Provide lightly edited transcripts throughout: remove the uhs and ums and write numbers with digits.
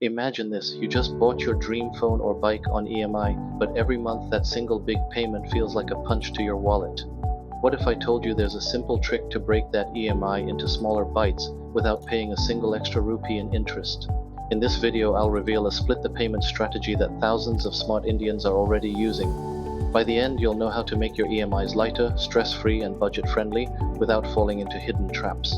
Imagine this, you just bought your dream phone or bike on EMI, but every month that single big payment feels like a punch to your wallet. What if I told you there's a simple trick to break that EMI into smaller bites without paying a single extra rupee in interest? In this video, I'll reveal a split the payment strategy that thousands of smart Indians are already using. By the end, you'll know how to make your EMIs lighter, stress-free, and budget-friendly without falling into hidden traps.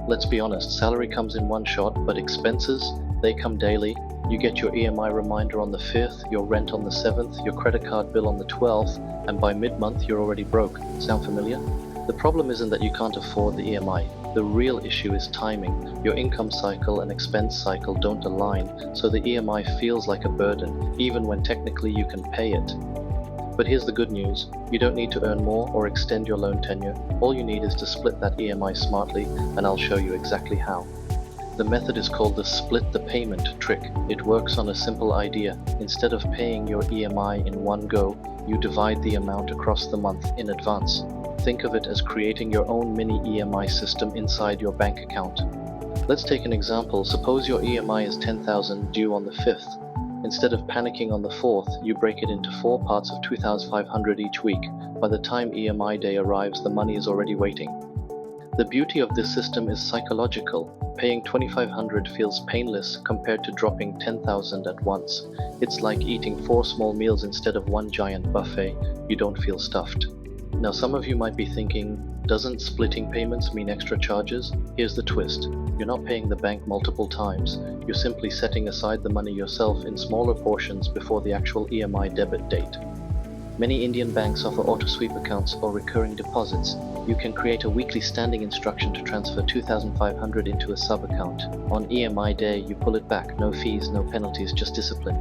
Let's be honest, salary comes in one shot, but expenses, they come daily. You get your EMI reminder on the 5th, your rent on the 7th, your credit card bill on the 12th, and by mid-month you're already broke. Sound familiar? The problem isn't that you can't afford the EMI. The real issue is timing. Your income cycle and expense cycle don't align, so the EMI feels like a burden, even when technically you can pay it. But here's the good news. You don't need to earn more or extend your loan tenure. All you need is to split that EMI smartly, and I'll show you exactly how. The method is called the split the payment trick. It works on a simple idea. Instead of paying your EMI in one go, you divide the amount across the month in advance. Think of it as creating your own mini EMI system inside your bank account. Let's take an example. Suppose your EMI is 10,000 due on the 5th. Instead of panicking on the 4th, you break it into 4 parts of 2,500 each week. By the time EMI day arrives, the money is already waiting. The beauty of this system is psychological. Paying 2,500 feels painless compared to dropping 10,000 at once. It's like eating 4 small meals instead of one giant buffet. You don't feel stuffed. Now some of you might be thinking, doesn't splitting payments mean extra charges? Here's the twist. You're not paying the bank multiple times. You're simply setting aside the money yourself in smaller portions before the actual EMI debit date. Many Indian banks offer auto-sweep accounts or recurring deposits. You can create a weekly standing instruction to transfer 2,500 into a sub-account. On EMI day, you pull it back. No fees, no penalties, just discipline.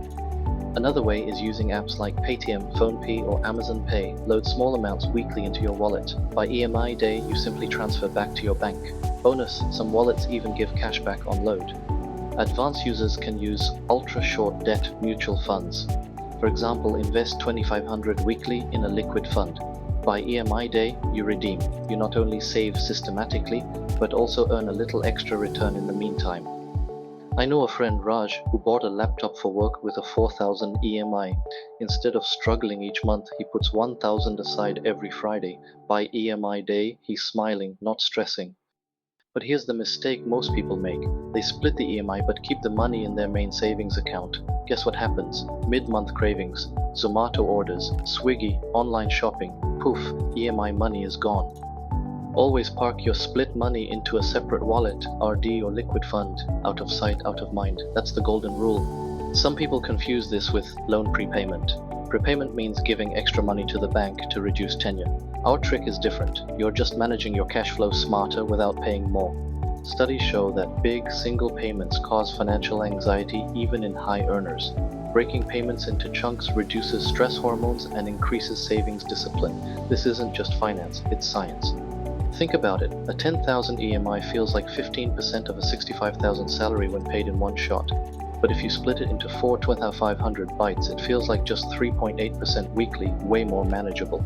Another way is using apps like Paytm, PhonePe, or Amazon Pay. Load small amounts weekly into your wallet. By EMI day, you simply transfer back to your bank. Bonus, some wallets even give cashback on load. Advanced users can use ultra-short debt mutual funds. For example, invest 2,500 weekly in a liquid fund. By EMI day, you redeem. You not only save systematically, but also earn a little extra return in the meantime. I know a friend, Raj, who bought a laptop for work with a 4,000 EMI. Instead of struggling each month, he puts 1,000 aside every Friday. By EMI day, he's smiling, not stressing. But here's the mistake most people make. They split the EMI but keep the money in their main savings account. Guess what happens? Mid-month cravings, Zomato orders, Swiggy, online shopping, poof, EMI money is gone. Always park your split money into a separate wallet, RD or liquid fund, out of sight, out of mind. That's the golden rule. Some people confuse this with loan prepayment. Prepayment means giving extra money to the bank to reduce tenure. Our trick is different. You're just managing your cash flow smarter without paying more. Studies show that big single payments cause financial anxiety even in high earners. Breaking payments into chunks reduces stress hormones and increases savings discipline. This isn't just finance, it's science. Think about it. A 10,000 EMI feels like 15% of a 65,000 salary when paid in one shot. But if you split it into 4 2,500 bites, it feels like just 3.8% weekly, way more manageable.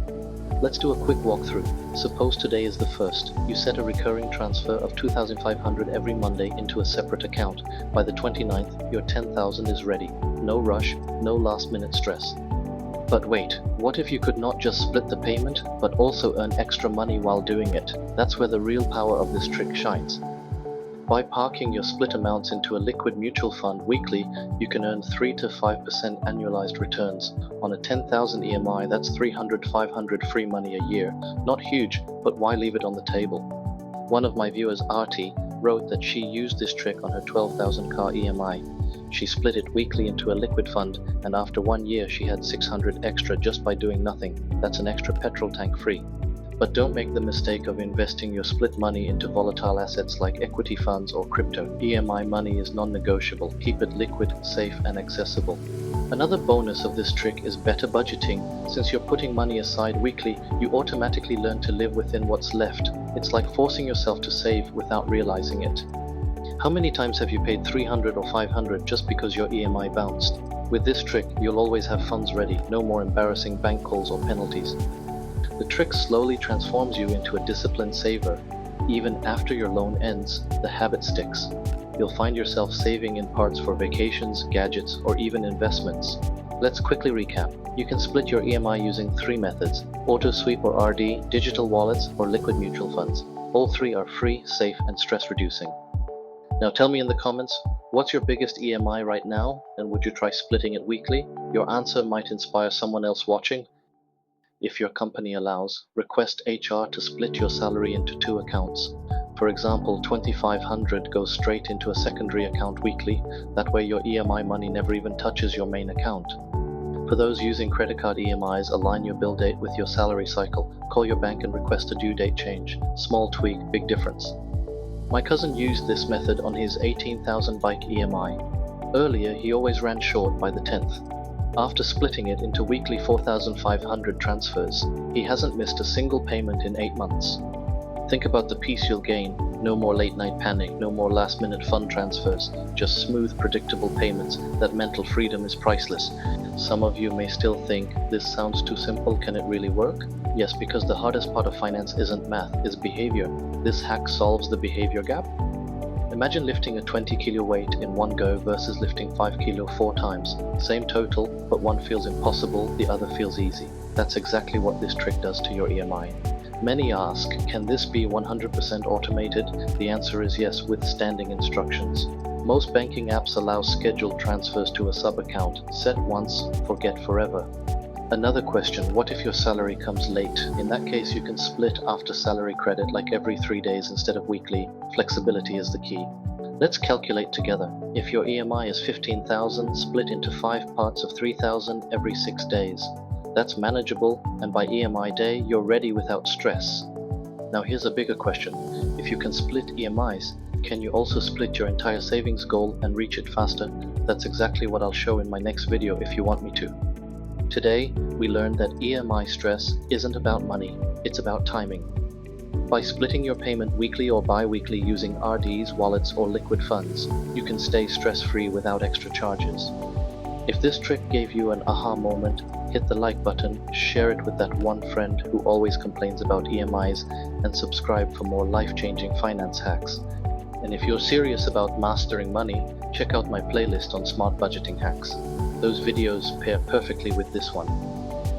Let's do a quick walkthrough. Suppose today is the 1st. You set a recurring transfer of 2,500 every Monday into a separate account. By the 29th, your 10,000 is ready. No rush, no last-minute stress. But wait, what if you could not just split the payment, but also earn extra money while doing it? That's where the real power of this trick shines. By parking your split amounts into a liquid mutual fund weekly, you can earn 3 to 5% annualized returns. On a 10,000 EMI, that's 300-500 free money a year. Not huge, but why leave it on the table? One of my viewers, Arti, wrote that she used this trick on her 12,000 car EMI. She split it weekly into a liquid fund, and after 1 year she had 600 extra just by doing nothing. That's an extra petrol tank free. But don't make the mistake of investing your split money into volatile assets like equity funds or crypto. EMI money is non-negotiable. Keep it liquid, safe, and accessible. Another bonus of this trick is better budgeting. Since you're putting money aside weekly, you automatically learn to live within what's left. It's like forcing yourself to save without realizing it. How many times have you paid 300 or 500 just because your EMI bounced? With this trick, you'll always have funds ready. No more embarrassing bank calls or penalties. The trick slowly transforms you into a disciplined saver. Even after your loan ends, the habit sticks. you'll find yourself saving in parts for vacations, gadgets, or even investments. Let's quickly recap. You can split your EMI using three methods: auto sweep or RD, digital wallets, or liquid mutual funds. All three are free, safe, and stress reducing. Now tell me in the comments, what's your biggest EMI right now, and would you try splitting it weekly? Your answer might inspire someone else watching. If your company allows, request HR to split your salary into two accounts. For example, 2,500 goes straight into a secondary account weekly. That way your EMI money never even touches your main account. For those using credit card EMIs, align your bill date with your salary cycle. Call your bank and request a due date change. Small tweak, big difference. My cousin used this method on his 18,000 bike EMI. Earlier, he always ran short by the 10th. After splitting it into weekly 4,500 transfers, he hasn't missed a single payment in 8 months. Think about the peace you'll gain. No more late night panic, no more last minute fund transfers, just smooth, predictable payments. That mental freedom is priceless. Some of you may still think, this sounds too simple, can it really work? Yes, because the hardest part of finance isn't math, it's behavior. This hack solves the behavior gap. Imagine lifting a 20 kilo weight in one go versus lifting 5 kilo 4 times. Same total, but one feels impossible, the other feels easy. That's exactly what this trick does to your EMI. Many ask, can this be 100% automated? The answer is yes, with standing instructions. Most banking apps allow scheduled transfers to a sub-account. Set once, forget forever. Another question, what if your salary comes late? In that case, you can split after salary credit, like every 3 days instead of weekly. Flexibility is the key. Let's calculate together. If your EMI is 15,000, split into 5 parts of 3,000 every 6 days. That's manageable, and by EMI day, you're ready without stress. Now here's a bigger question. If you can split EMIs, can you also split your entire savings goal and reach it faster? That's exactly what I'll show in my next video if you want me to. Today, we learned that EMI stress isn't about money, it's about timing. By splitting your payment weekly or bi-weekly using RDs, wallets, or liquid funds, you can stay stress-free without extra charges. If this trick gave you an aha moment, hit the like button, share it with that one friend who always complains about EMIs, and subscribe for more life-changing finance hacks. And if you're serious about mastering money, check out my playlist on smart budgeting hacks. Those videos pair perfectly with this one.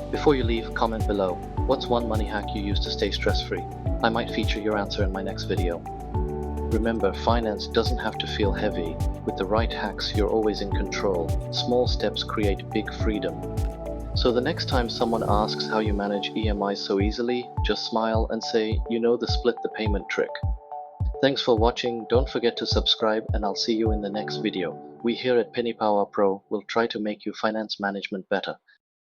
Before you leave, comment below. What's one money hack you use to stay stress-free? I might feature your answer in my next video. Remember, finance doesn't have to feel heavy. With the right hacks, you're always in control. Small steps create big freedom. So the next time someone asks how you manage EMIs so easily, just smile and say, you know the split the payment trick. Thanks for watching, don't forget to subscribe, and I'll see you in the next video. We here at PennyPowerPro will try to make your finance management better.